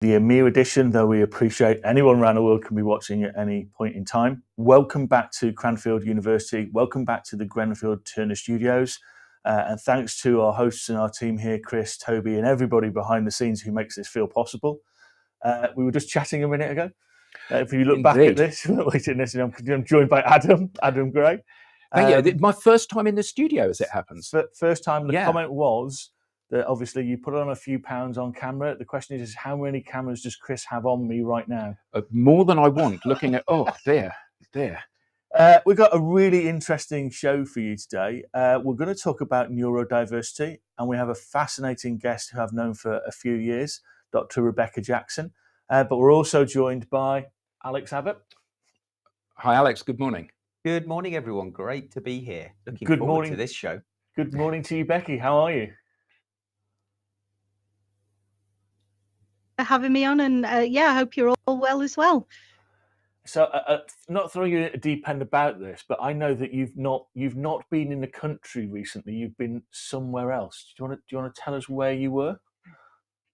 the EMEA edition, though we appreciate anyone around the world can be watching at any point in time. Welcome back to Cranfield University. Welcome back to the Grenfell Turner Studios. And thanks to our hosts and our team here, Chris, Toby, and everybody behind the scenes who makes this feel possible. We were just chatting a minute ago. If you look back at this, I'm joined by Adam Gray. My first time in the studio, as it happens. First time. The comment was that obviously you put on a few pounds on camera. The question is how many cameras does Chris have on me right now? More than I want, looking at, oh, dear. We've got a really interesting show for you today. We're going to talk about neurodiversity, and we have a fascinating guest who I've known for a few years, Dr. Rebecca Jackson. But we're also joined by Alex Abbott. Hi, Alex. Good morning. Good morning, everyone. Great to be here. Looking forward to this show. Good morning to you, Becky. How are you? Having me on, and I hope you're all well as well. So, not throwing you a deep end about this, but I know that you've not been in the country recently. You've been somewhere else. Do you want to tell us where you were?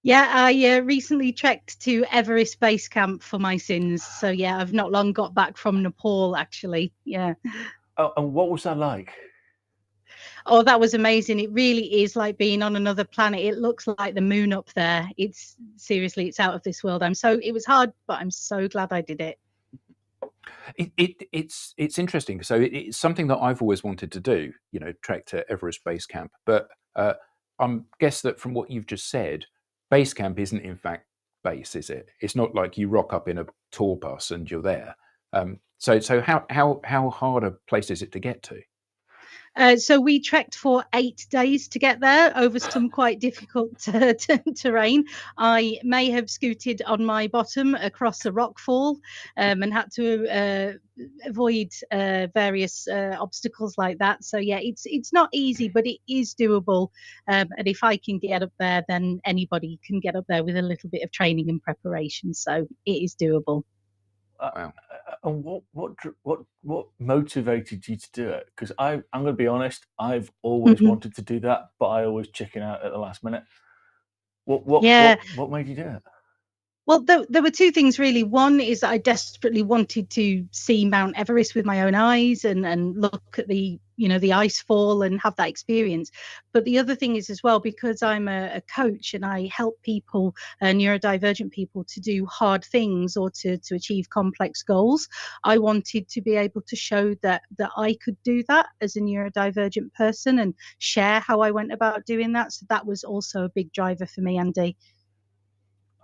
Yeah, I recently trekked to Everest Base Camp for my sins. So yeah, I've not long got back from Nepal, actually. Yeah. Oh, and what was that like? Oh, that was amazing. It really is like being on another planet. It looks like the moon up there. It's out of this world. It was hard, but I'm so glad I did it. It's interesting. So it's something that I've always wanted to do, trek to Everest Base Camp. But I guess that from what you've just said, base camp isn't in fact base, is it? It's not like you rock up in a tour bus and you're there. So how hard a place is it to get to? So we trekked for 8 days to get there over some quite difficult terrain. I may have scooted on my bottom across a rock fall and had to avoid various obstacles like that. So yeah, it's not easy, but it is doable. And if I can get up there, then anybody can get up there with a little bit of training and preparation. So it is doable. Wow. And what motivated you to do it? Because I'm going to be honest, I've always wanted to do that, but I always chicken out at the last minute. What made you do it? Well, there were two things really. One is that I desperately wanted to see Mount Everest with my own eyes and look at the ice fall and have that experience. But the other thing is as well, because I'm a coach and I help people, neurodivergent people, to do hard things or to achieve complex goals. I wanted to be able to show that I could do that as a neurodivergent person and share how I went about doing that. So that was also a big driver for me, Andy.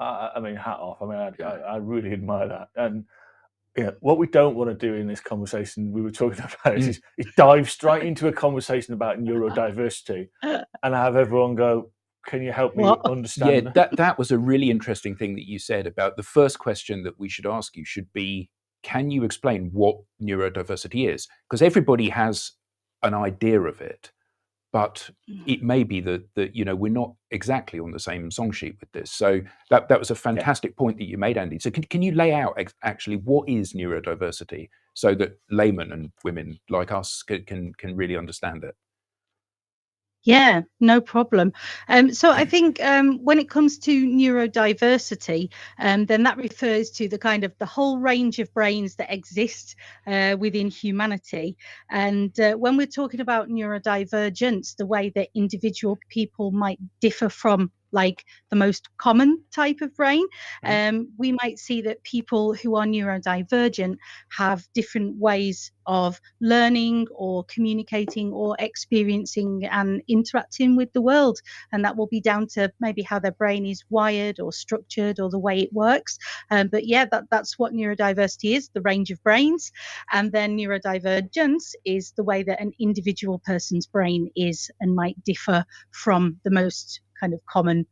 I mean, hat off. I mean, I really admire that. And what we don't want to do in this conversation we were talking about is dive straight into a conversation about neurodiversity and have everyone go, can you help me understand? Yeah, that was a really interesting thing that you said about the first question that we should ask you should be, can you explain what neurodiversity is? Because everybody has an idea of it. But it may be that we're not exactly on the same song sheet with this. So that was a fantastic point that you made, Andy. So can you lay out actually what is neurodiversity so that laymen and women like us can really understand it? Yeah, no problem. So I think when it comes to neurodiversity, then that refers to the whole range of brains that exist within humanity. And when we're talking about neurodivergence, the way that individual people might differ from like the most common type of brain, we might see that people who are neurodivergent have different ways of learning or communicating or experiencing and interacting with the world. And that will be down to maybe how their brain is wired or structured or the way it works. But yeah, that's what neurodiversity is, the range of brains. And then neurodivergence is the way that an individual person's brain is and might differ from the most kind of common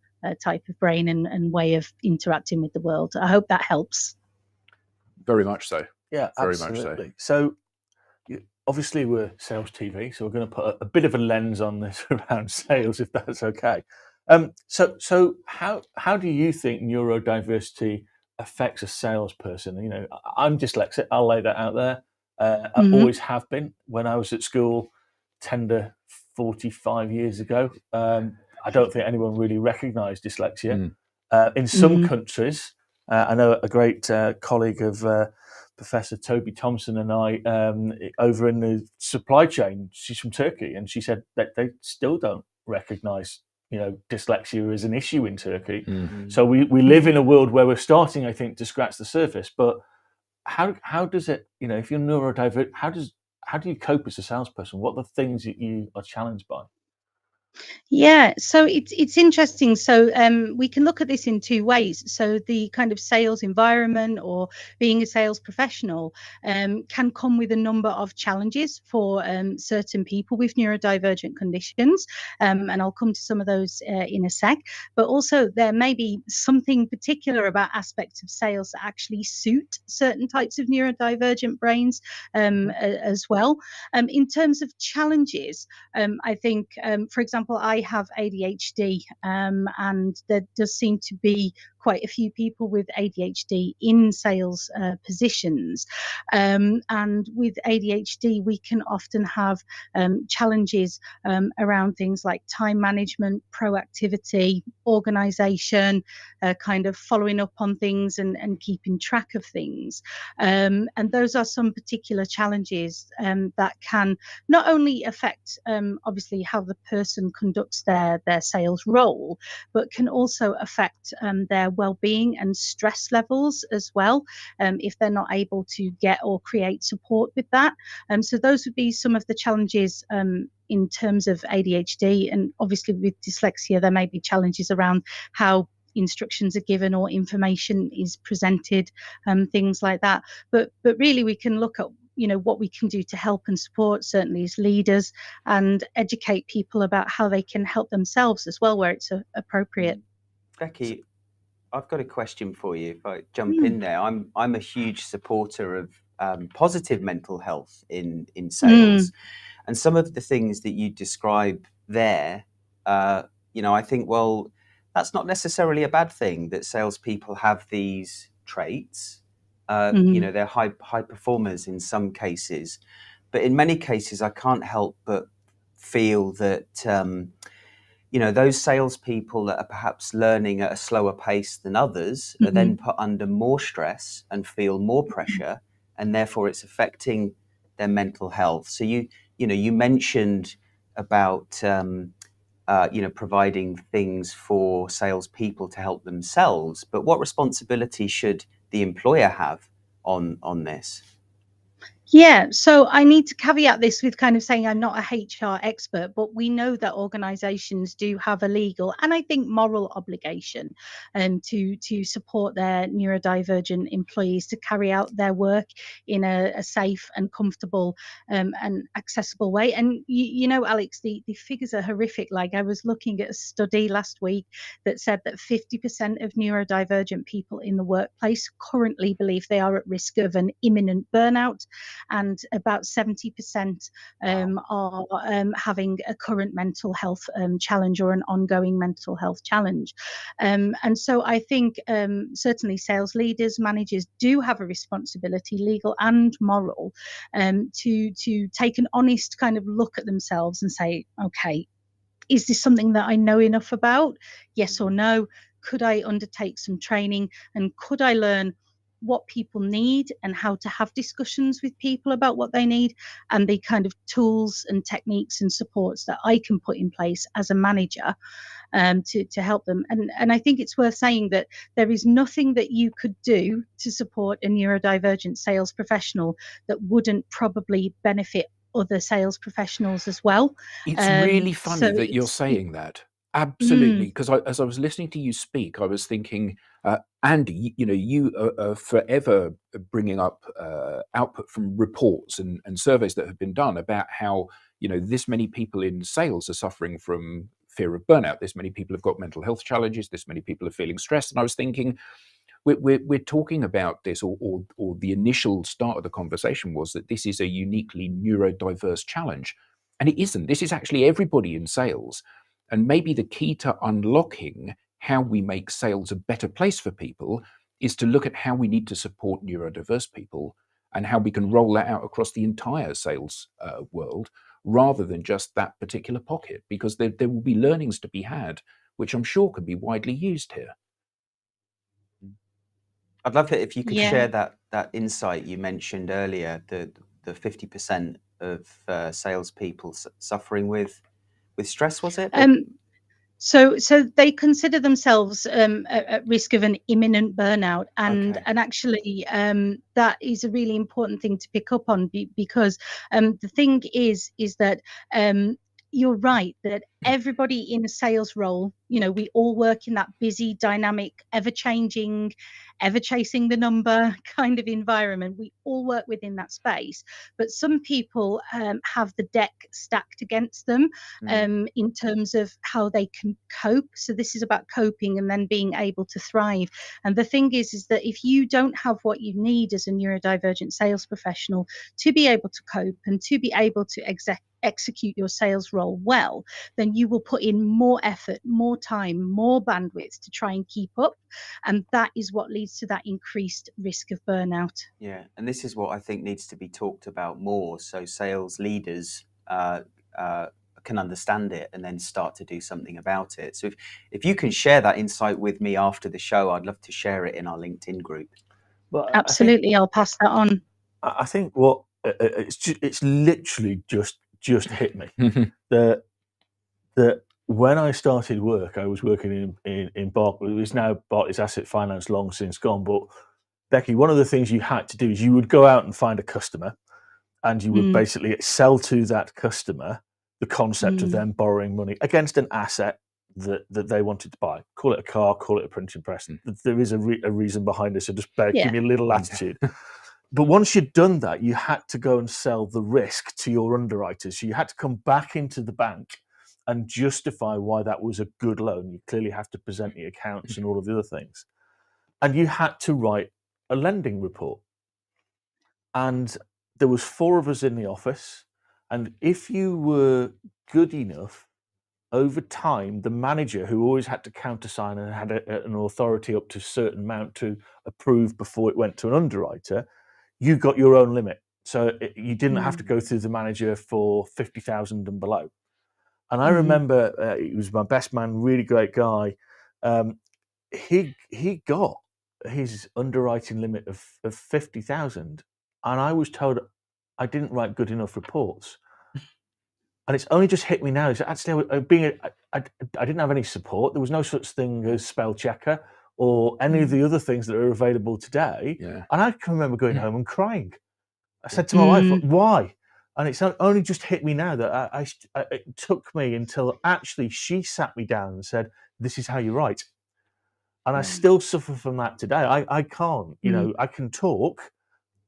type of brain and way of interacting with the world. I hope that helps. Very much so. Yeah, very absolutely. much so. So obviously we're SalesTV, so we're going to put a bit of a lens on this around sales, if that's okay. So how do you think neurodiversity affects a salesperson? I'm dyslexic. I'll lay that out there. I always have been. When I was at school 10 to 45 years ago, I don't think anyone really recognised dyslexia. In some countries, I know a great colleague of Professor Toby Thompson and I over in the supply chain. She's from Turkey, and she said that they still don't recognise, dyslexia as an issue in Turkey. So we live in a world where we're starting, I think, to scratch the surface. But how does it, if you're neurodivergent, how do you cope as a salesperson? What are the things that you are challenged by? Yeah, so it's interesting. So we can look at this in two ways. So the kind of sales environment or being a sales professional can come with a number of challenges for certain people with neurodivergent conditions, and I'll come to some of those in a sec. But also there may be something particular about aspects of sales that actually suit certain types of neurodivergent brains as well. In terms of challenges, I think, for example, I have ADHD, and there does seem to be quite a few people with ADHD in sales positions. And with ADHD, we can often have challenges around things like time management, proactivity, organization, kind of following up on things and keeping track of things. And those are some particular challenges that can not only affect obviously how the person conducts their sales role, but can also affect their well-being and stress levels as well, if they're not able to get or create support with that. So those would be some of the challenges in terms of ADHD. And obviously with dyslexia, there may be challenges around how instructions are given or information is presented, things like that. But really we can look at what we can do to help and support, certainly as leaders, and educate people about how they can help themselves as well where it's appropriate. Becci, I've got a question for you. If I jump in there, I'm a huge supporter of positive mental health in sales, and some of the things that you describe there, I think, well, that's not necessarily a bad thing that salespeople have these traits. They're high performers in some cases, but in many cases, I can't help but feel that those salespeople that are perhaps learning at a slower pace than others are then put under more stress and feel more pressure, and therefore it's affecting their mental health. So you mentioned about providing things for salespeople to help themselves, but what responsibility should the employer have on this? Yeah, so I need to caveat this with kind of saying I'm not a HR expert, but we know that organisations do have a legal and I think moral obligation to support their neurodivergent employees to carry out their work in a safe and comfortable and accessible way. And Alex, the figures are horrific. Like I was looking at a study last week that said that 50% of neurodivergent people in the workplace currently believe they are at risk of an imminent burnout, and about 70% are having a current mental health challenge or an ongoing mental health challenge. And so I think certainly sales leaders, managers do have a responsibility, legal and moral, to take an honest kind of look at themselves and say, okay, is this something that I know enough about? Yes or no? Could I undertake some training, and could I learn what people need and how to have discussions with people about what they need, and the kind of tools and techniques and supports that I can put in place as a manager to help them. And I think it's worth saying that there is nothing that you could do to support a neurodivergent sales professional that wouldn't probably benefit other sales professionals as well. It's really funny that you're saying that. Absolutely, because as I was listening to you speak, I was thinking, Andy, you are forever bringing up output from reports and surveys that have been done about how, this many people in sales are suffering from fear of burnout. This many people have got mental health challenges. This many people are feeling stressed. And I was thinking, we're talking about this, or the initial start of the conversation was that this is a uniquely neurodiverse challenge. And it isn't. This is actually everybody in sales. And maybe the key to unlocking how we make sales a better place for people is to look at how we need to support neurodiverse people and how we can roll that out across the entire sales world rather than just that particular pocket, because there will be learnings to be had, which I'm sure can be widely used here. I'd love it if you could Yeah. share that insight you mentioned earlier, the 50% of salespeople suffering with stress, was it? So they consider themselves at risk of an imminent burnout, and Okay. actually that is a really important thing to pick up on, because the thing is that you're right that everybody in a sales role, we all work in that busy, dynamic, ever-changing, ever-chasing the number kind of environment. We all work within that space, but some people have the deck stacked against them in terms of how they can cope. So this is about coping and then being able to thrive. And the thing is that if you don't have what you need as a neurodivergent sales professional to be able to cope and to be able to execute your sales role well, then you will put in more effort, more time, more bandwidth to try and keep up. And that is what leads to that increased risk of burnout. Yeah, and this is what I think needs to be talked about more, so sales leaders can understand it and then start to do something about it. So if you can share that insight with me after the show, I'd love to share it in our LinkedIn group. But Absolutely, I'll pass that on. I think what it's literally just hit me that when I started work, I was working in Barclays. It is now Barclays Asset Finance, long since gone. But Becci, one of the things you had to do is you would go out and find a customer, and you would basically sell to that customer the concept of them borrowing money against an asset that they wanted to buy. Call it a car, call it a printing press. There is a reason behind it, so just give me a little latitude. But once you'd done that, you had to go and sell the risk to your underwriters. So you had to come back into the bank and justify why that was a good loan. You clearly have to present the accounts and all of the other things. And you had to write a lending report. And there was 4 of us in the office. And if you were good enough, over time, the manager, who always had to countersign and had an authority up to a certain amount to approve before it went to an underwriter, you got your own limit. So you didn't have to go through the manager for 50,000 and below. And I remember he was my best man, really great guy. He got his underwriting limit of 50,000, and I was told I didn't write good enough reports. And it's only just hit me now. So actually, I didn't have any support. There was no such thing as spell checker or any of the other things that are available today. Yeah. And I can remember going home and crying. I said to my wife, "Why?" And it's only just hit me now that it took me until actually she sat me down and said, "This is how you write." And I still suffer from that today. I can't, I can talk,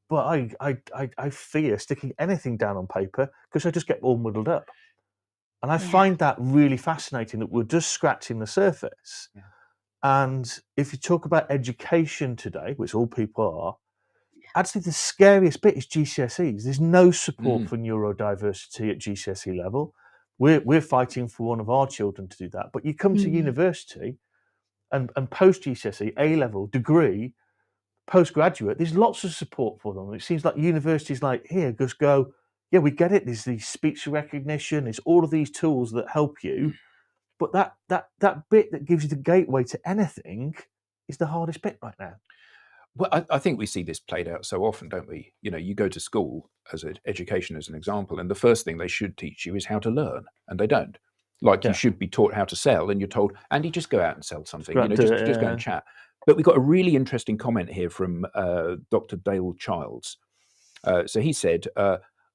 but I fear sticking anything down on paper because I just get all muddled up. And I find that really fascinating that we're just scratching the surface. Yeah. And if you talk about education today, which all people are, actually the scariest bit is GCSEs. There's no support for neurodiversity at GCSE level. We're fighting for one of our children to do that. But you come to university and post GCSE, A-level, degree, postgraduate, there's lots of support for them. It seems like universities like, here, just go, yeah, we get it. There's the speech recognition, there's all of these tools that help you. But that bit that gives you the gateway to anything is the hardest bit right now. Well, I think we see this played out so often, don't we? You go to school as education as an example, and the first thing they should teach you is how to learn, and they don't. Like you should be taught how to sell, and you're told, Andy, just go out and sell something. Just go and chat. But we've got a really interesting comment here from Dr. Dale Childs. So he said,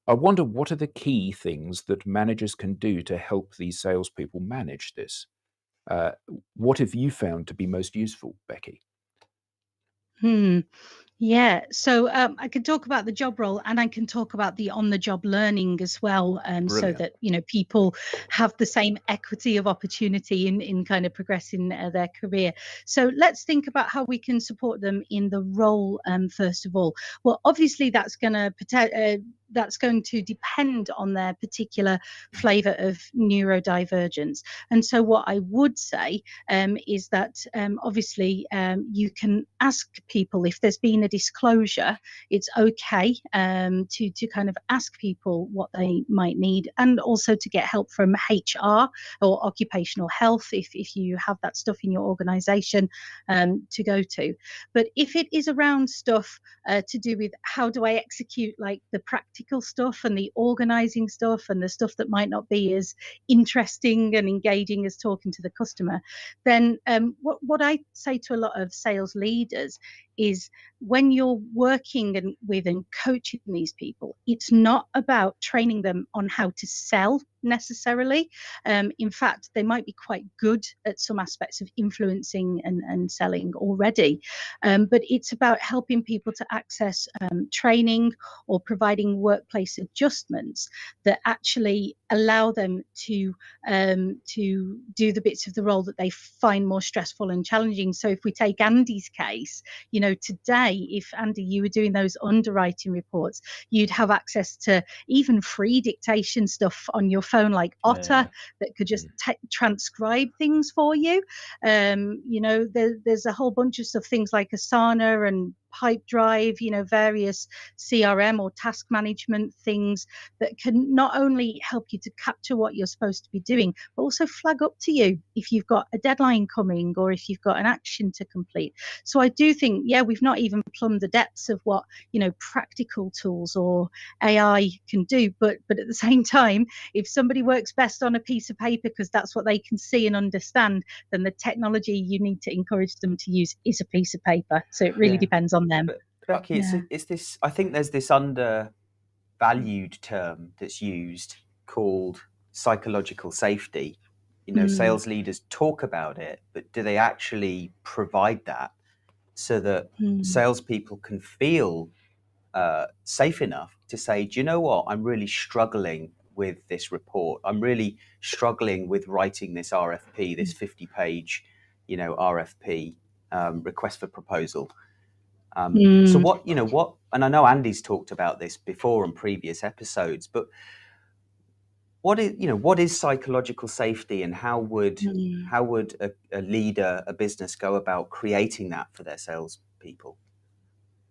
I wonder what are the key things that managers can do to help these salespeople manage this? What have you found to be most useful, Becci? Yeah, so I can talk about the job role, and I can talk about the on-the-job learning as well, so that people have the same equity of opportunity in kind of progressing their career. So let's think about how we can support them in the role. First of all, well, obviously that's going to depend on their particular flavour of neurodivergence. And so what I would say is that obviously you can ask people if there's been a disclosure. It's okay to kind of ask people what they might need, and also to get help from HR or occupational health if you have that stuff in your organization to go to. But if it is around stuff to do with how do I execute like the practical stuff and the organizing stuff and the stuff that might not be as interesting and engaging as talking to the customer, then what I say to a lot of sales leaders is, when you're working with and coaching these people, it's not about training them on how to sell necessarily. In fact, they might be quite good at some aspects of influencing and selling already, but it's about helping people to access training or providing workplace adjustments that actually allow them to do the bits of the role that they find more stressful and challenging. So if we take Andy's case, today, if Andy, you were doing those underwriting reports, you'd have access to even free dictation stuff on your phone, like Otter, that could just transcribe things for you. There's a whole bunch of stuff, things like Asana and Pipedrive, various CRM or task management things that can not only help you to capture what you're supposed to be doing, but also flag up to you if you've got a deadline coming or if you've got an action to complete. So I do think, we've not even plumbed the depths of what, practical tools or AI can do. But at the same time, if somebody works best on a piece of paper because that's what they can see and understand, then the technology you need to encourage them to use is a piece of paper. So it really depends on them. But Becci, it's this. I think there's this undervalued term that's used called psychological safety. Sales leaders talk about it, but do they actually provide that so that salespeople can feel safe enough to say, do you know what? I'm really struggling with this report. I'm really struggling with writing this RFP, this 50-page, RFP, request for proposal. So what, and I know Andy's talked about this before in previous episodes, but what is psychological safety, and how would a leader, a business go about creating that for their salespeople?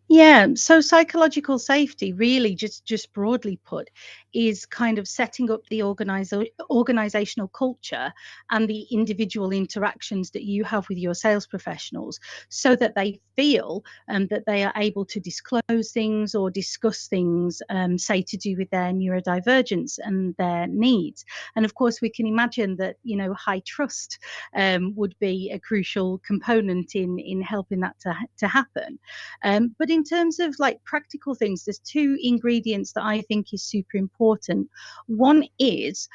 Yeah, so psychological safety, really, just broadly put, is kind of setting up the organizational culture and the individual interactions that you have with your sales professionals, so that they feel that they are able to disclose things or discuss things, say, to do with their neurodivergence and their needs. And of course, we can imagine that, high trust would be a crucial component in helping that to happen. But in terms of like practical things, there's two ingredients that I think is super important. One is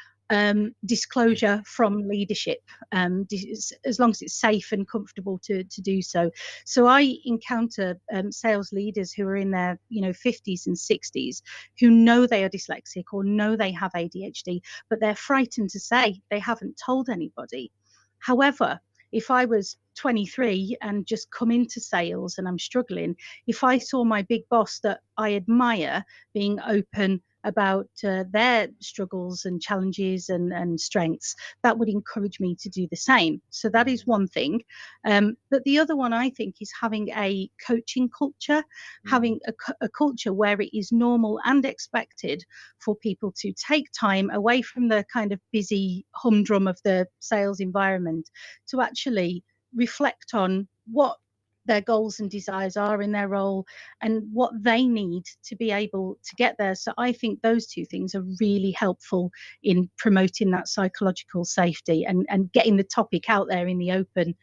disclosure from leadership, as long as it's safe and comfortable to do so. So I encounter sales leaders who are in their 50s and 60s who know they are dyslexic or know they have ADHD, but they're frightened to say, they haven't told anybody. However, if I was 23 and just come into sales and I'm struggling, if I saw my big boss that I admire being open about their struggles and challenges and strengths, that would encourage me to do the same. So that is one thing. But the other one, I think, is having a coaching culture, having a culture where it is normal and expected for people to take time away from the kind of busy humdrum of the sales environment to actually reflect on what their goals and desires are in their role and what they need to be able to get there. So I think those two things are really helpful in promoting that psychological safety and getting the topic out there in the open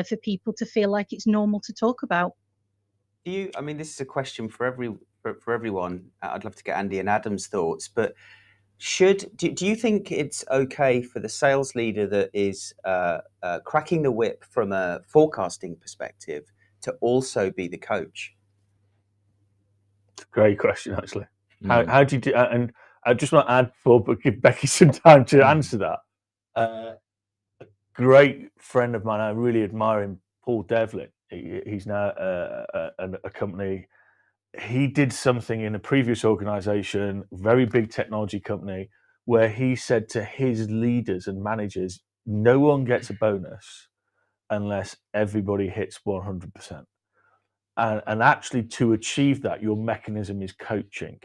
for people to feel like it's normal to talk about. This is a question for everyone. I'd love to get Andy and Adam's thoughts, but do you think it's okay for the sales leader that is cracking the whip from a forecasting perspective to also be the coach? It's a great question, actually. How do you do? And I just want to add, but give Becci some time to answer that. A great friend of mine, I really admire him, Paul Devlin. He's now a company. He did something in a previous organization, very big technology company, where he said to his leaders and managers, no one gets a bonus unless everybody hits 100%. and actually to achieve that, your mechanism is coaching.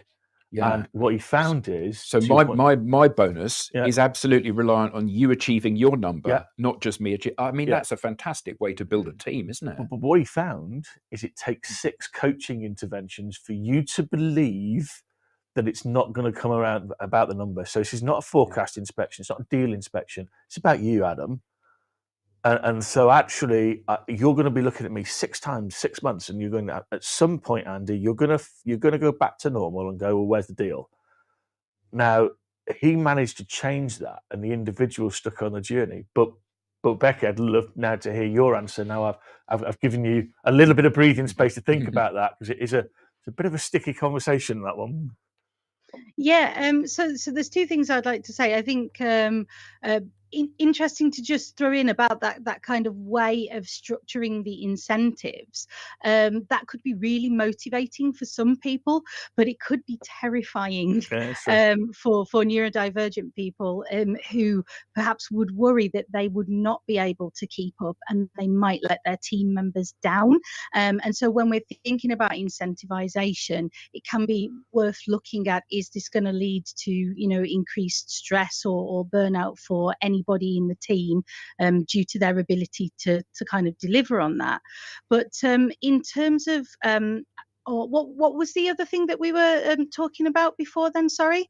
Yeah. And what he found is, So my bonus Yeah. is absolutely reliant on you achieving your number, Yeah. not just me. I mean, Yeah. that's a fantastic way to build a team, isn't it? But what he found is it takes 6 coaching interventions for you to believe that it's not going to come around about the number. So this is not a forecast inspection. It's not a deal inspection. It's about you, Adam. And so actually, you're going to be looking at me 6 times, 6 months, and you're going to, at some point, Andy, you're going to go back to normal and go, well, where's the deal? Now, he managed to change that, and the individual stuck on the journey. But Becky, I'd love now to hear your answer. Now I've given you a little bit of breathing space to think about that, because it's a bit of a sticky conversation, that one. Yeah. So there's 2 things I'd like to say. I think interesting to just throw in about that kind of way of structuring the incentives. That could be really motivating for some people, but it could be terrifying for neurodivergent people who perhaps would worry that they would not be able to keep up and they might let their team members down. And so when we're thinking about incentivization, it can be worth looking at, is this going to lead to, increased stress or burnout for anybody in the team due to their ability to kind of deliver on that. But in terms of what was the other thing that we were talking about before then? Sorry.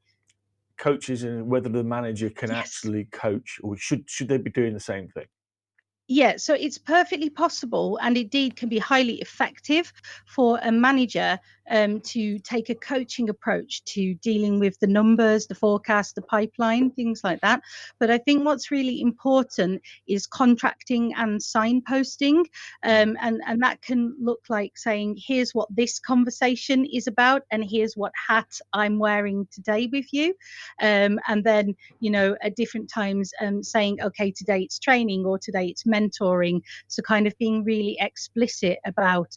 Coaches, and whether the manager can actually coach, or should they be doing the same thing? Yeah, so it's perfectly possible, and indeed can be highly effective for a manager to take a coaching approach to dealing with the numbers, the forecast, the pipeline, things like that. But I think what's really important is contracting and signposting, and that can look like saying, here's what this conversation is about, and here's what hat I'm wearing today with you. And then, at different times saying, okay, today it's training, or today it's mentoring. So kind of being really explicit about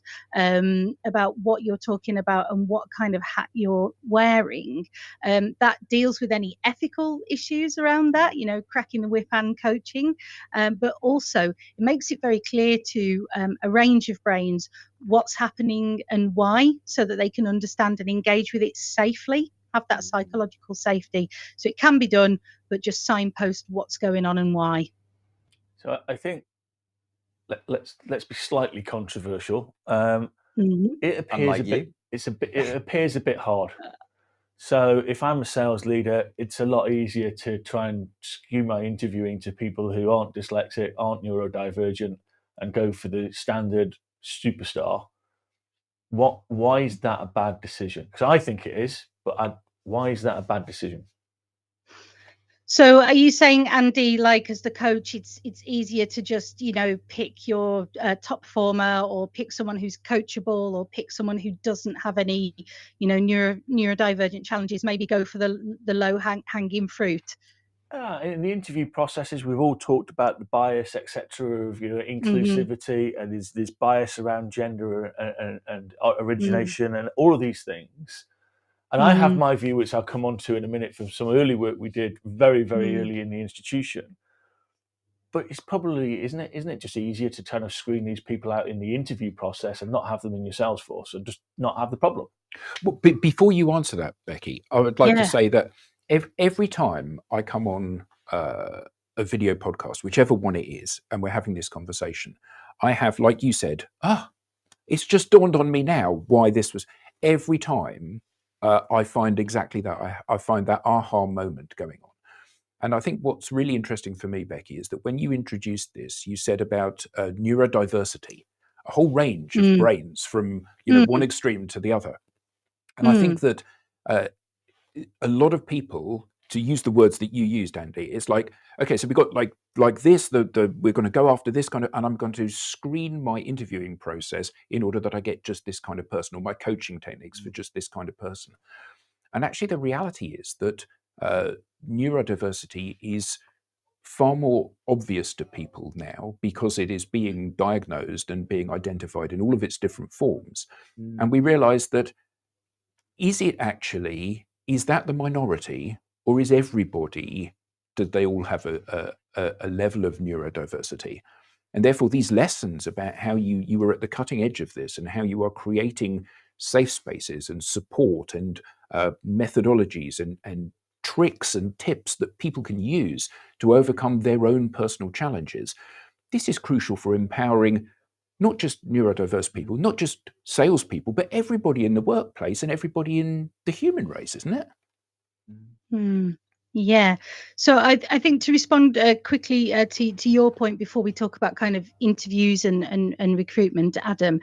what you're talking about and what kind of hat you're wearing. That deals with any ethical issues around that, cracking the whip and coaching. But also it makes it very clear to a range of brains what's happening and why, so that they can understand and engage with it safely, have that psychological safety. So it can be done, but just signpost what's going on and why. So I think let's be slightly controversial. It appears it appears a bit hard. So if I'm a sales leader, it's a lot easier to try and skew my interviewing to people who aren't dyslexic, aren't neurodivergent, and go for the standard superstar. Why is that a bad decision? Because I think it is, but why is that a bad decision? So are you saying, Andy, like as the coach, it's easier to just, pick your top performer, or pick someone who's coachable, or pick someone who doesn't have any, neurodivergent challenges, maybe go for the low hanging fruit? In the interview processes, we've all talked about the bias, etc., of inclusivity, and there's bias around gender and origination and all of these things. And I have my view, which I'll come on to in a minute, from some early work we did very, very early in the institution. But it's probably, isn't it just easier to kind of screen these people out in the interview process and not have them in your sales force, and just not have the problem? Well, before you answer that, Becky, I would like to say that every time I come on a video podcast, whichever one it is, and we're having this conversation, I have, like you said, it's just dawned on me now why this was. Every time I find exactly that. I find that aha moment going on. And I think what's really interesting for me, Becky, is that when you introduced this, you said about neurodiversity, a whole range of brains from one extreme to the other. And I think that a lot of people, to use the words that you used, Andy, it's like, okay, so we've got like this, we're going to go after this kind of, and I'm going to screen my interviewing process in order that I get just this kind of person, or my coaching techniques for just this kind of person. And actually the reality is that neurodiversity is far more obvious to people now, because it is being diagnosed and being identified in all of its different forms. And we realize that, is that the minority, or is everybody, did they all have a level of neurodiversity? And therefore, these lessons about how you were at the cutting edge of this and how you are creating safe spaces and support and methodologies and tricks and tips that people can use to overcome their own personal challenges. This is crucial for empowering not just neurodiverse people, not just salespeople, but everybody in the workplace and everybody in the human race, isn't it? Yeah. So I think to respond quickly to your point before we talk about kind of interviews and recruitment, Adam,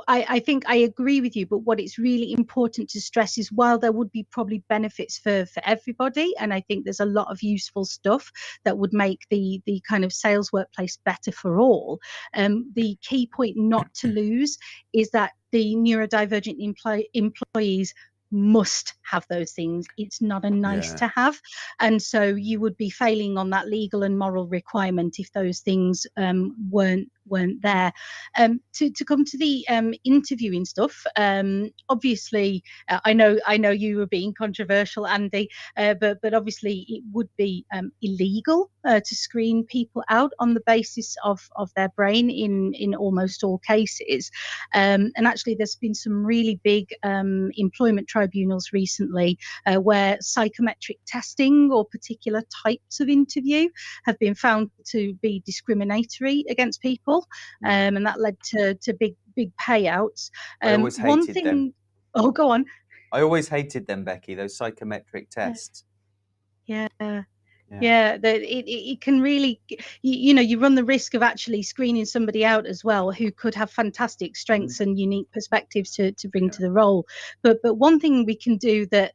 I think I agree with you. But what it's really important to stress is while there would be probably benefits for everybody, and I think there's a lot of useful stuff that would make the kind of sales workplace better for all. The key point not to lose is that the neurodivergent employees must have those things. It's not a nice to have, and so you would be failing on that legal and moral requirement if those things weren't there. To come to the interviewing stuff, obviously I know you were being controversial, Andy, but obviously it would be illegal to screen people out on the basis of their brain in almost all cases, and actually there's been some really big employment tribunals recently where psychometric testing or particular types of interview have been found to be discriminatory against people, and that led to big payouts. I always hated them. Oh, go on. I always hated them, Becci, those psychometric tests. Yeah, it can really, you run the risk of actually screening somebody out as well who could have fantastic strengths and unique perspectives to bring to the role. But one thing we can do that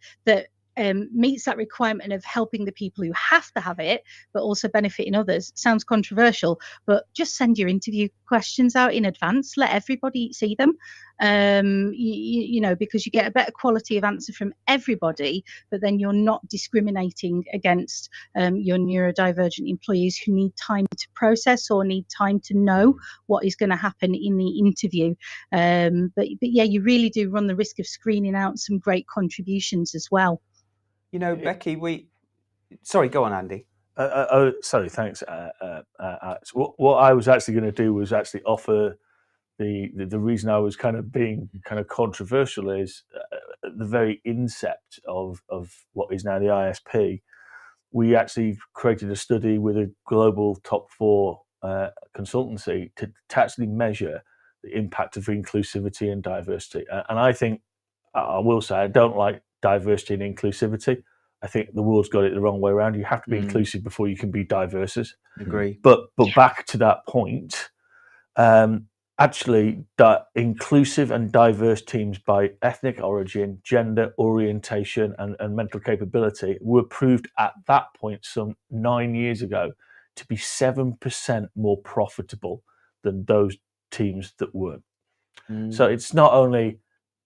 meets that requirement of helping the people who have to have it, but also benefiting others, sounds controversial, but just send your interview questions out in advance. Let everybody see them, because you get a better quality of answer from everybody, but then you're not discriminating against your neurodivergent employees who need time to process or need time to know what is going to happen in the interview. But yeah, you really do run the risk of screening out some great contributions as well. Becci, sorry, go on, Andy. Sorry, thanks, Alex. What I was actually going to do was actually offer the reason I was kind of being kind of controversial is at the very incept of what is now the ISP, we actually created a study with a global top 4 consultancy to actually measure the impact of inclusivity and diversity. And I think, I will say, I don't like diversity and inclusivity. I think the world's got it the wrong way around. You have to be inclusive before you can be diverse. Agree. But back to that point, actually, inclusive and diverse teams by ethnic origin, gender, orientation, and mental capability were proved at that point some 9 years ago to be 7% more profitable than those teams that weren't. So it's not only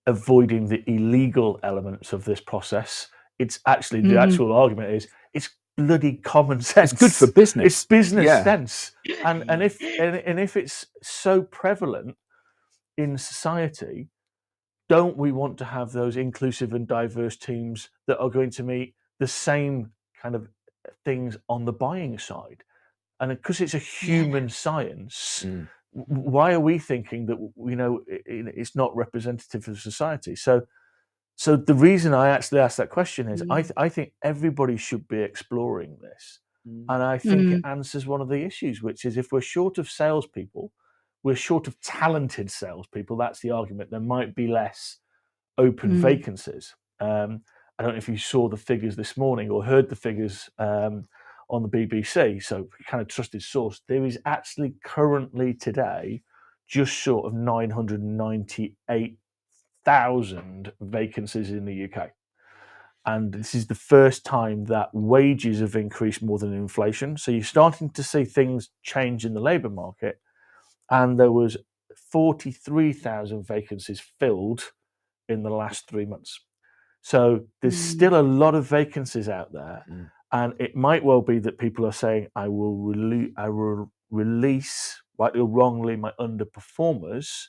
avoiding the illegal elements of this process, it's actually the actual argument is it's bloody common sense. It's good for business. It's business sense. And if it's so prevalent in society, don't we want to have those inclusive and diverse teams that are going to meet the same kind of things on the buying side? And because it's a human science, why are we thinking that it's not representative of society? So the reason I actually asked that question is I think everybody should be exploring this, and I think it answers one of the issues, which is if we're short of salespeople, we're short of talented salespeople. That's the argument. There might be less open vacancies. I don't know if you saw the figures this morning or heard the figures on the BBC, so kind of trusted source. There is actually currently today just short of 998,000 vacancies in the UK. And this is the first time that wages have increased more than inflation. So you're starting to see things change in the labour market. And there was 43,000 vacancies filled in the last 3 months. So there's still a lot of vacancies out there. And it might well be that people are saying, I will release, rightly or wrongly, my underperformers,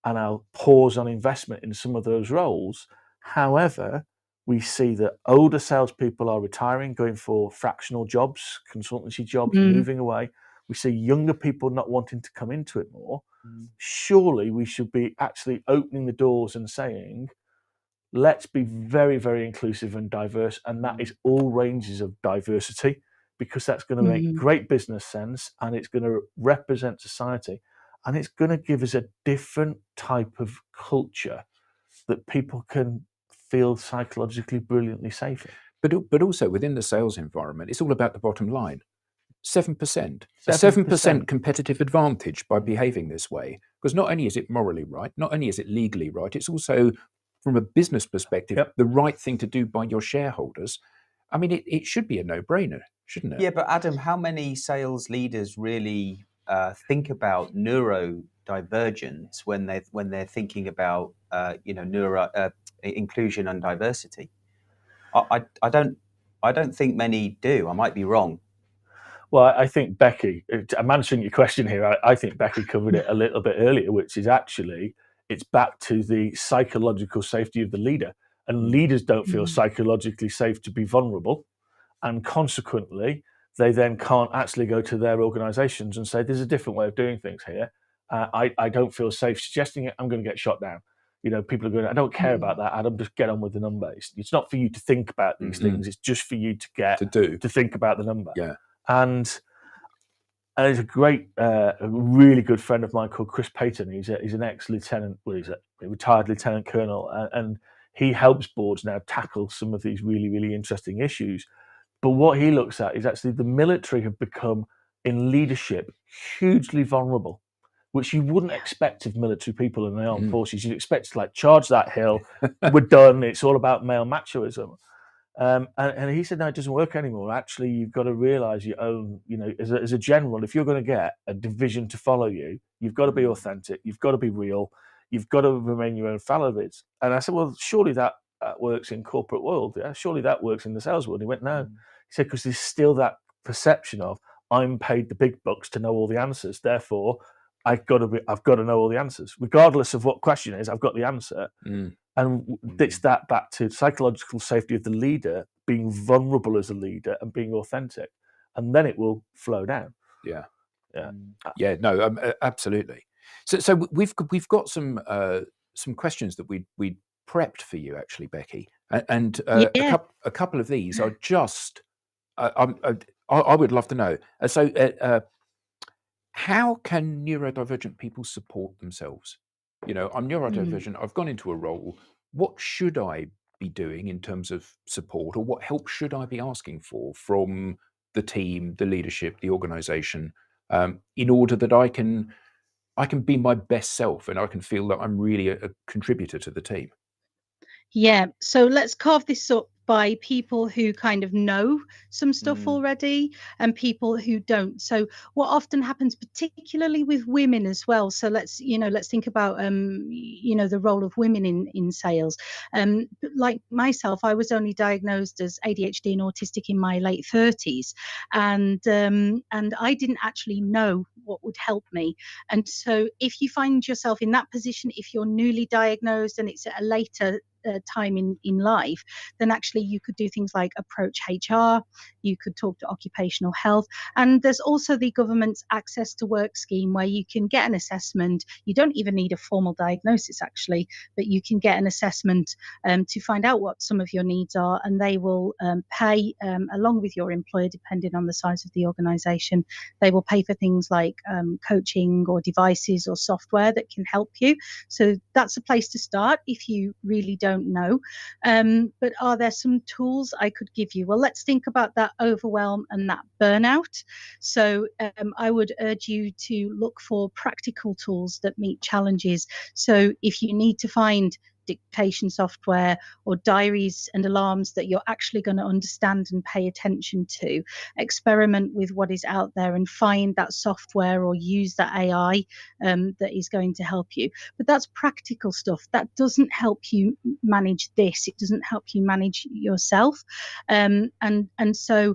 and I'll pause on investment in some of those roles. However, we see that older salespeople are retiring, going for fractional jobs, consultancy jobs, moving away. we see younger people not wanting to come into it more. Surely we should be actually opening the doors and saying, let's be very, very inclusive and diverse. And that is all ranges of diversity, because that's going to make great business sense, and it's going to represent society, and it's going to give us a different type of culture that people can feel psychologically brilliantly safe in. But also within the sales environment, it's all about the bottom line. 7%. A 7%. 7% competitive advantage by behaving this way. Because not only is it morally right, not only is it legally right, it's also, from a business perspective, the right thing to do by your shareholders. I mean, it should be a no-brainer, shouldn't it? Yeah, but Adam, how many sales leaders really think about neurodivergence when they're thinking about inclusion and diversity? I don't think many do. I might be wrong. Well, I think Becci, I'm answering your question here, I think Becci covered it a little bit earlier, which is actually, it's back to the psychological safety of the leader. And leaders don't feel psychologically safe to be vulnerable. And consequently, they then can't actually go to their organizations and say, there's a different way of doing things here. I don't feel safe suggesting it. I'm going to get shot down. People are going, I don't care about that, Adam, just get on with the number. It's not for you to think about these things. It's just for you to get to think about the number. Yeah. And there's a really good friend of mine called Chris Payton. He's an ex-lieutenant, well, he's a retired lieutenant colonel, and he helps boards now tackle some of these really, really interesting issues. But what he looks at is actually the military have become, in leadership, hugely vulnerable, which you wouldn't expect of military people in the armed forces. You'd expect to charge that hill, we're done, it's all about male machoism. And he said, no, it doesn't work anymore. Actually, you've got to realize your own, as a general, if you're going to get a division to follow you, you've got to be authentic, you've got to be real, you've got to remain your own fellows. And I said, well, surely that works in corporate world. Yeah? Surely that works in the sales world. He went, no. He said, because there's still that perception of, I'm paid the big bucks to know all the answers. Therefore, I've got to know all the answers. Regardless of what question is, I've got the answer. And it's that back to psychological safety of the leader, being vulnerable as a leader and being authentic, and then it will flow down. Yeah. No, absolutely. So we've got some questions that we prepped for you, actually, Becci, and a couple of these are just I would love to know. How can neurodivergent people support themselves? I'm neurodivergent. I've gone into a role. What should I be doing in terms of support, or what help should I be asking for from the team, the leadership, the organization, in order that I can be my best self and I can feel that I'm really a contributor to the team? Yeah, so let's carve this up by people who kind of know some stuff already and people who don't. So what often happens, particularly with women as well, so let's think about the role of women in sales. Like myself, I was only diagnosed as ADHD and autistic in my late 30s, and I didn't actually know what would help me. And so if you find yourself in that position, if you're newly diagnosed and it's at a later time in life, then actually you could do things like approach HR, you could talk to occupational health, and there's also the government's Access to Work scheme where you can get an assessment. You don't even need a formal diagnosis actually, but you can get an assessment to find out what some of your needs are, and they will pay along with your employer, depending on the size of the organization. They will pay for things like coaching or devices or software that can help you. So that's a place to start if you really don't know. But are there some tools I could give you? Well, let's think about that overwhelm and that burnout. So I would urge you to look for practical tools that meet challenges. So if you need to find dictation software or diaries and alarms that you're actually going to understand and pay attention to, experiment with what is out there and find that software or use that AI that is going to help you. But that's practical stuff. That doesn't help you manage this. It doesn't help you manage yourself. And so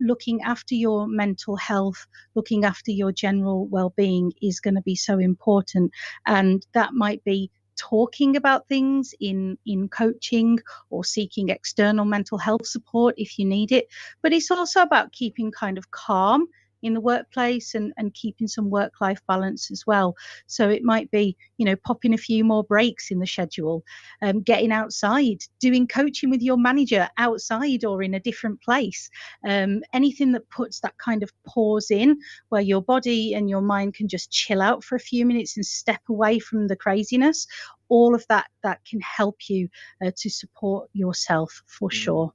looking after your mental health, looking after your general well-being is going to be so important. And that might be talking about things in coaching or seeking external mental health support if you need it. But it's also about keeping kind of calm in the workplace and keeping some work-life balance as well. So it might be, popping a few more breaks in the schedule, getting outside, doing coaching with your manager outside or in a different place. Anything that puts that kind of pause in where your body and your mind can just chill out for a few minutes and step away from the craziness. All of that can help you to support yourself for sure.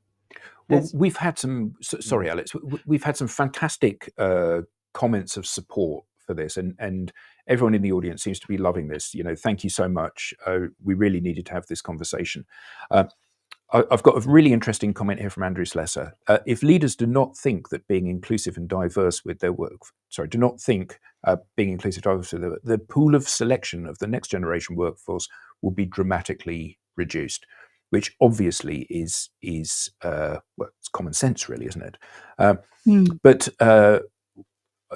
Well, we've had some. Sorry, Alex. We've had some fantastic comments of support for this, and everyone in the audience seems to be loving this. Thank you so much. We really needed to have this conversation. I've got a really interesting comment here from Andrew Slesser. If leaders do not think that being inclusive and diverse with their work, being inclusive and diverse with the pool of selection of the next generation workforce will be dramatically reduced, which obviously is it's common sense, really, isn't it? But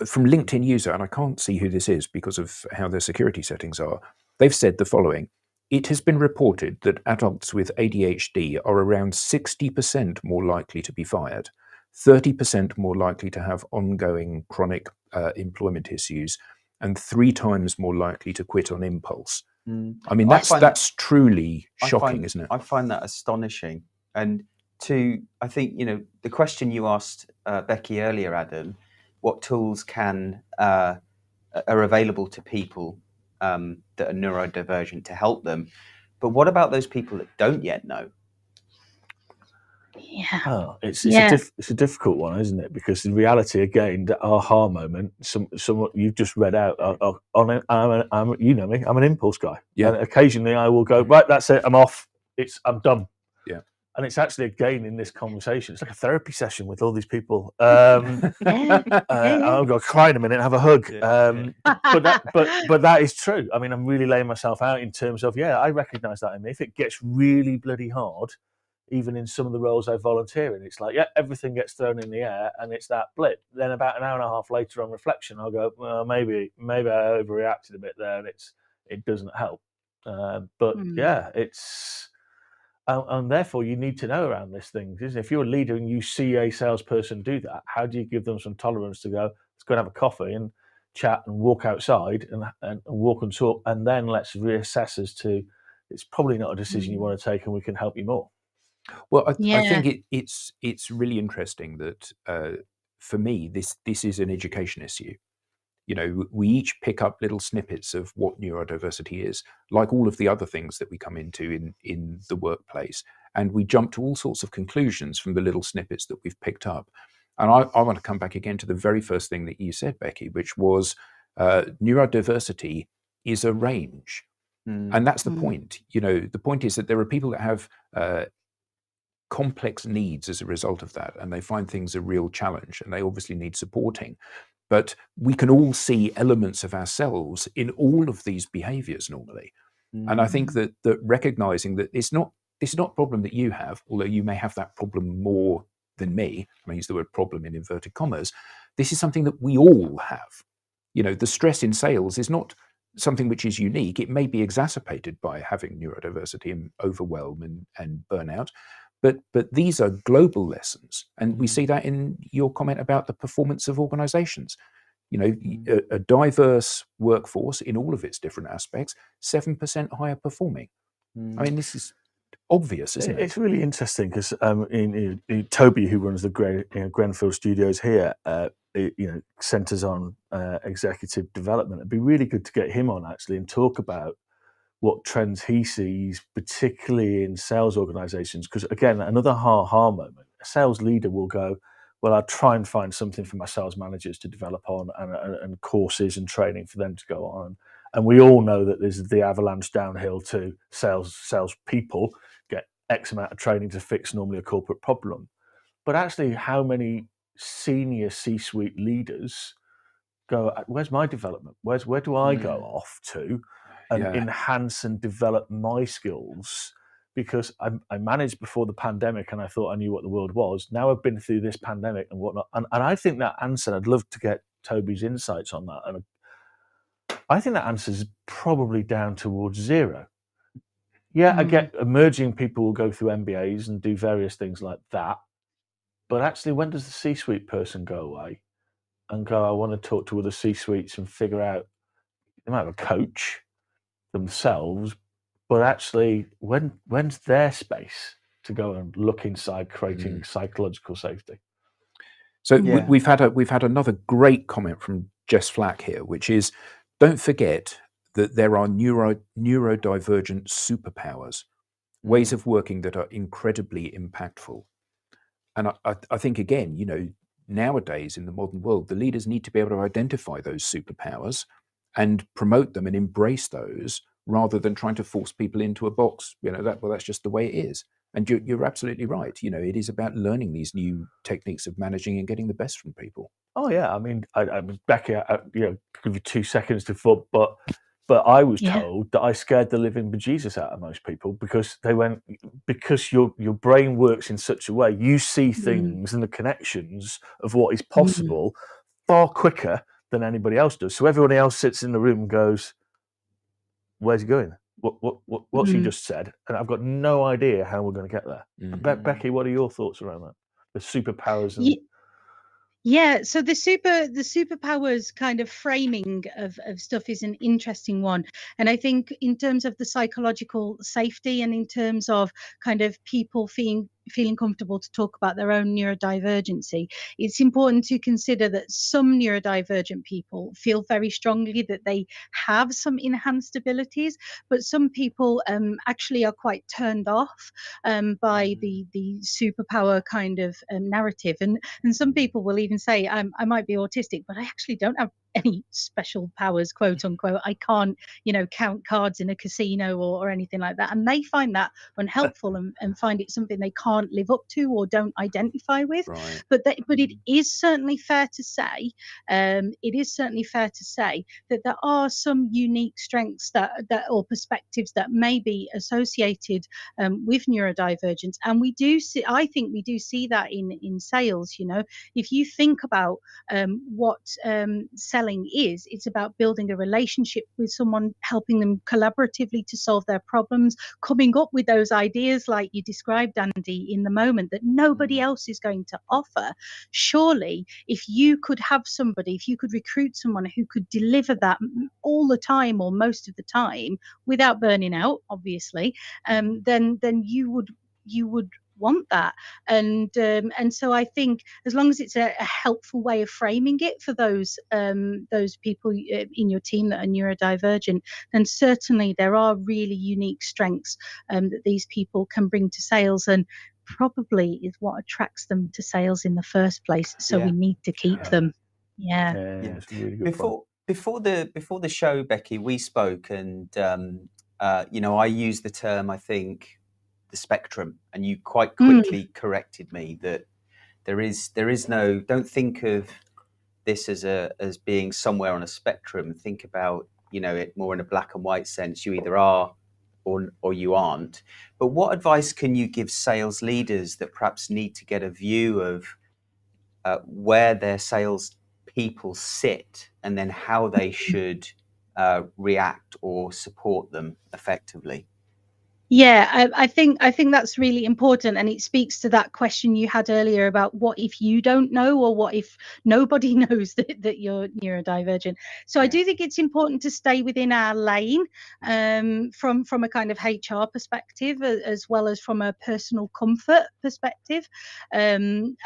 from LinkedIn user, and I can't see who this is because of how their security settings are, they've said the following. It has been reported that adults with ADHD are around 60% more likely to be fired, 30% more likely to have ongoing chronic employment issues, and 3 times more likely to quit on impulse. I mean, that's truly shocking, isn't it? I find that astonishing. And I think, the question you asked Becci earlier, Adam, what tools are available to people that are neurodivergent to help them? But what about those people that don't yet know? Yeah. Oh, it's a difficult one, isn't it? Because in reality, again, the aha moment. Somewhat you've just read out. You know me. I'm an impulse guy. Yeah. And occasionally, I will go, right. That's it. I'm off. I'm done. Yeah. And it's actually again in this conversation. It's like a therapy session with all these people. I'll go cry in a minute and have a hug. But that is true. I mean, I'm really laying myself out in terms of I recognise that in me. If it gets really bloody hard, even in some of the roles I volunteer in, it's like, everything gets thrown in the air and it's that blip. Then about an hour and a half later on reflection, I'll go, well, maybe I overreacted a bit there and it doesn't help. And therefore you need to know around this thing. If you're a leader and you see a salesperson do that, how do you give them some tolerance to go, let's go and have a coffee and chat and walk outside and walk and talk, and then let's reassess as to it's probably not a decision you want to take and we can help you more. Well, I think it's really interesting that for me, this is an education issue. We each pick up little snippets of what neurodiversity is, like all of the other things that we come into in the workplace, and we jump to all sorts of conclusions from the little snippets that we've picked up. And I want to come back again to the very first thing that you said, Becci, which was neurodiversity is a range. And that's the point. The point is that there are people that have complex needs as a result of that, and they find things a real challenge, and they obviously need supporting. But we can all see elements of ourselves in all of these behaviors normally. And I think that recognizing that it's not a problem that you have, although you may have that problem more than me. I use the word problem in inverted commas. This is something that we all have. The stress in sales is not something which is unique. It may be exacerbated by having neurodiversity and overwhelm and burnout. But these are global lessons, and we see that in your comment about the performance of organizations. A diverse workforce in all of its different aspects, 7% higher performing. I mean, this is obvious, isn't it? It's really interesting because Toby, who runs the Grenfell studios here, centers on executive development. It'd be really good to get him on actually and talk about what trends he sees, particularly in sales organizations. Because again, another ha-ha moment, a sales leader will go, well, I'll try and find something for my sales managers to develop on and courses and training for them to go on. And we all know that there's the avalanche downhill to sales people get X amount of training to fix normally a corporate problem. But actually, how many senior C-suite leaders go, where's my development? Where do I go off to and enhance and develop my skills? Because I managed before the pandemic and I thought I knew what the world was. Now I've been through this pandemic and whatnot. And I think that answer, I'd love to get Toby's insights on that. And I think that answer is probably down towards 0. I get emerging people will go through MBAs and do various things like that. But actually, when does the C-suite person go away? and go, I want to talk to other C-suites and figure out, they might have a coach themselves, but actually when's their space to go and look inside, creating psychological safety? So Yeah. we've had another great comment from Jess Flack here, which is, don't forget that there are neurodivergent superpowers, ways of working that are incredibly impactful. And I think, again, you know, nowadays in the modern world, the leaders need to be able to identify those superpowers and promote them and embrace those, rather than trying to force people into a box. You know, that's just the way it is. And you're absolutely right. You know, it is about learning these new techniques of managing and getting the best from people. Oh yeah, I mean, I Becky, you know, give you 2 seconds to thought, but I was told that I scared the living bejesus out of most people, because they went, because your brain works in such a way, you see things and the connections of what is possible far quicker than anybody else does. So everybody else sits in the room and goes, "Where's he going? What's he just said?" And I've got no idea how we're going to get there. Becky, what are your thoughts around that? The superpowers and Yeah, so the superpowers kind of framing of stuff is an interesting one. And I think in terms of the psychological safety, and in terms of kind of people feeling comfortable to talk about their own neurodivergency, it's important to consider that some neurodivergent people feel very strongly that they have some enhanced abilities, but some people actually are quite turned off by the superpower kind of narrative. And some people will even say, I might be autistic, but I actually don't have any special powers, quote unquote. I can't, you know, count cards in a casino or anything like that. And they find that unhelpful and find it something they can't live up to or don't identify with. Right. But it is certainly fair to say, that there are some unique strengths that or perspectives that may be associated with neurodivergence. And I think we do see that in sales. You know, if you think about what selling is, it's about building a relationship with someone, helping them collaboratively to solve their problems, coming up with those ideas like you described, Andy, in the moment that nobody else is going to offer. Surely, if you could recruit someone who could deliver that all the time or most of the time without burning out, obviously, then you would want that. And so I think as long as it's a helpful way of framing it for those people in your team that are neurodivergent, then certainly there are really unique strengths that these people can bring to sales, and probably is what attracts them to sales in the first place. So we need to keep them. Yeah. it's a really good point. Before the show, Becky, we spoke, and you know, I used the term, I think, the spectrum, and you quite quickly corrected me that there is no, don't think of this as being somewhere on a spectrum. Think about, you know, it more in a black and white sense. You either are or you aren't. But what advice can you give sales leaders that perhaps need to get a view of where their sales people sit, and then how they should react or support them effectively? Yeah, I think that's really important, and it speaks to that question you had earlier about what if you don't know, or what if nobody knows that you're neurodivergent. So I do think it's important to stay within our lane, from a kind of HR perspective, as well as from a personal comfort perspective, and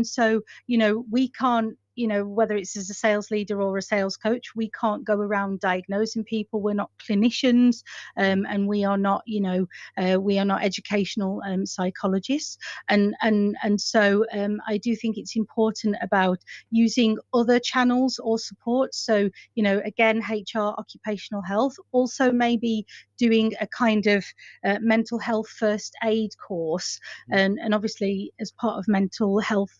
so, you know, we can't, you know, whether it's as a sales leader or a sales coach, we can't go around diagnosing people. We're not clinicians, and we are not, you know, we are not educational psychologists, and so I do think it's important about using other channels or support. So, you know, again, HR, occupational health, also maybe doing a kind of mental health first aid course, and obviously as part of mental health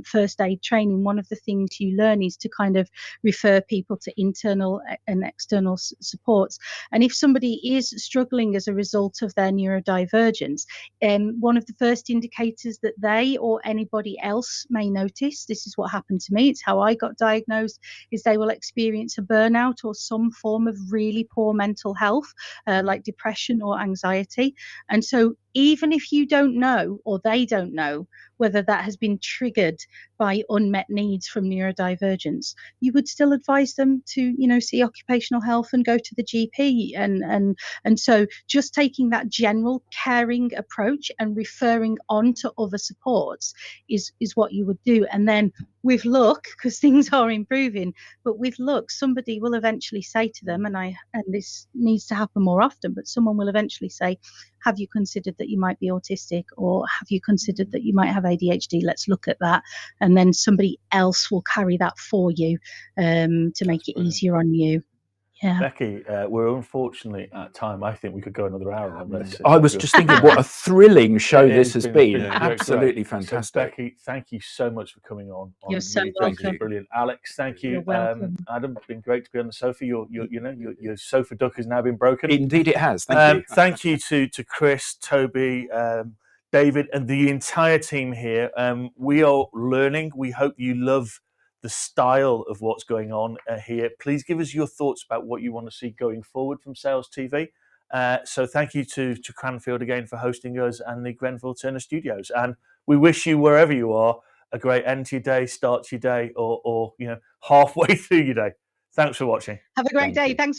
first aid training, one of the things you learn is to kind of refer people to internal and external supports. And if somebody is struggling as a result of their neurodivergence, one of the first indicators that they or anybody else may notice, this is what happened to me, it's how I got diagnosed, is they will experience a burnout or some form of really poor mental health, like depression or anxiety. And so even if you don't know, or they don't know, whether that has been triggered by unmet needs from neurodivergence, you would still advise them to, see occupational health and go to the GP. And so just taking that general caring approach and referring on to other supports is what you would do. And then with luck, because things are improving, but with luck, somebody will eventually say to them, and this needs to happen more often, but someone will eventually say, have you considered that you might be autistic, or have you considered that you might have ADHD? Let's look at that. And then somebody else will carry that for you to make it easier on you. Yeah. Becci, we're unfortunately at time. I think we could go another hour on this. I was just thinking what a thrilling show this has been. Yeah, Absolutely great. fantastic. So, Becci, thank you so much for coming on. You're so welcome. Brilliant. Alex, thank you. You're welcome. Adam, it's been great to be on the sofa. Your sofa duck has now been broken. Indeed it has. Thank you. Thank you to Chris, Toby, David, and the entire team here. We are learning. We hope you love the style of what's going on here. Please give us your thoughts about what you want to see going forward from SalesTV. So thank you to Cranfield again for hosting us and the Grenfell Turner Studios. And we wish you, wherever you are, a great end to your day, start to your day, or halfway through your day. Thanks for watching. Have a great day. Thanks for